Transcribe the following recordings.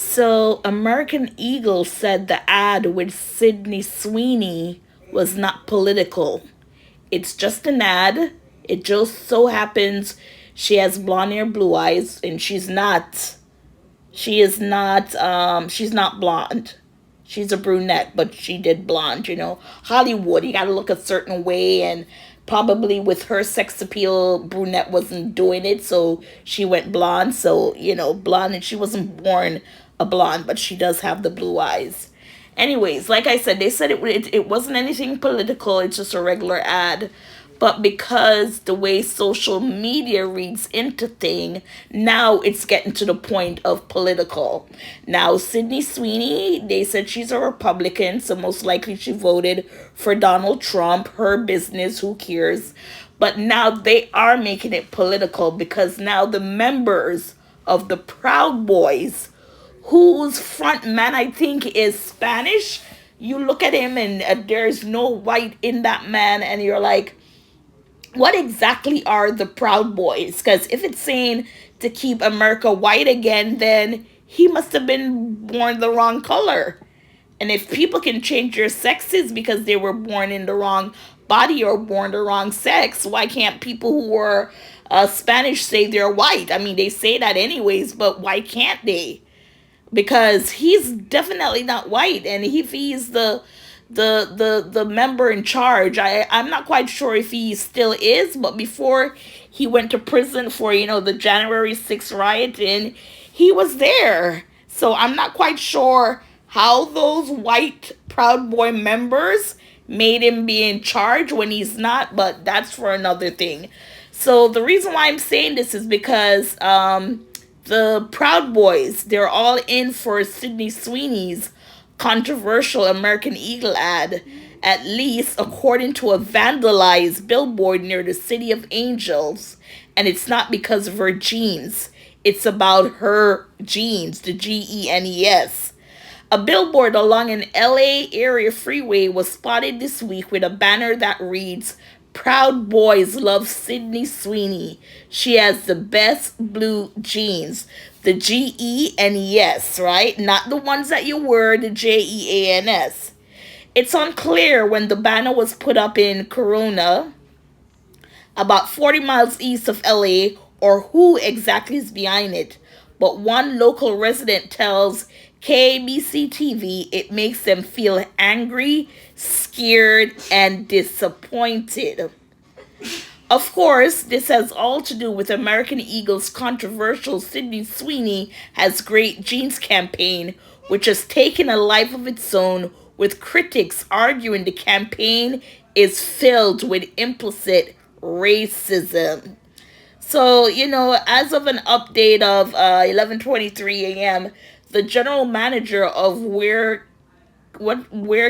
So, American Eagle said the ad with Sydney Sweeney was not political. It's just an ad. It just so happens she has blonde hair, blue eyes, and she's not. She's not blonde. She's a brunette, but she did blonde, Hollywood, you gotta look a certain way, and probably with her sex appeal, brunette wasn't doing it, so she went blonde. So, blonde, and she wasn't born a blonde, but she does have the blue eyes. Anyways, like I said, they said it wasn't anything political, it's just a regular ad. But because the way social media reads into thing, now it's getting to the point of political. Now, Sydney Sweeney, they said she's a Republican, so most likely she voted for Donald Trump. Her business, who cares? But now they are making it political because now the members of the Proud Boys, whose front man I think is Spanish, you look at him and there's no white in that man, and you're like, what exactly are the Proud Boys? Because if it's saying to keep America white again, then he must have been born the wrong color. And if people can change their sexes because they were born in the wrong body or born the wrong sex, why can't people who are Spanish say they're white? I mean, they say that anyways, but why can't they? Because he's definitely not white, and if he's the member in charge, I'm not quite sure if he still is, but before he went to prison for the January 6th riot, and he was there. So I'm not quite sure how those white Proud Boy members made him be in charge when he's not, but that's for another thing. So the reason why I'm saying this is because the Proud Boys, they're all in for Sydney Sweeney's controversial American Eagle ad, at least according to a vandalized billboard near the City of Angels. And it's not because of her jeans. It's about her jeans, the GENES. A billboard along an LA area freeway was spotted this week with a banner that reads, "Proud Boys love Sydney Sweeney. She has the best blue jeans." The GENES, right? Not the ones that you wear, the JEANS. It's unclear when the banner was put up in Corona, about 40 miles east of LA, or who exactly is behind it. But one local resident tells KBC TV it makes them feel angry, scared, and disappointed. Of course, this has all to do with American Eagle's controversial Sydney Sweeney Has Great Genes campaign, which has taken a life of its own, with critics arguing the campaign is filled with implicit racism. So, as of an update of 11:23 a.m., the general manager of Where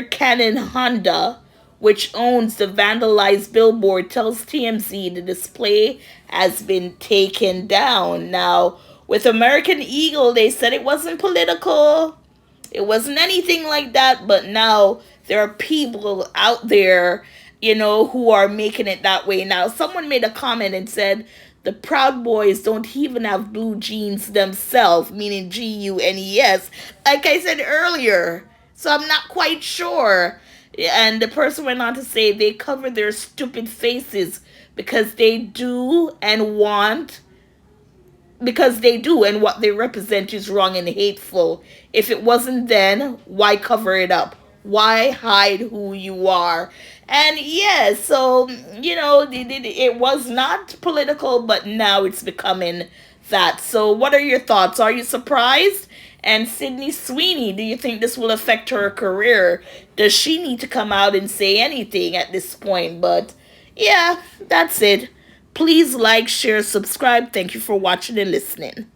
Canon Honda, which owns the vandalized billboard, tells TMZ the display has been taken down. Now, with American Eagle, they said it wasn't political. It wasn't anything like that, but now there are people out there, who are making it that way. Now, someone made a comment and said the Proud Boys don't even have blue jeans themselves, meaning GUNES, like I said earlier. So I'm not quite sure. And the person went on to say they cover their stupid faces because they do, and what they represent is wrong and hateful. If it wasn't then, why cover it up? Why hide who you are? And yeah, so, it was not political, but now it's becoming that. So what are your thoughts? Are you surprised? And Sydney Sweeney, do you think this will affect her career? Does she need to come out and say anything at this point? But yeah, that's it. Please like, share, subscribe. Thank you for watching and listening.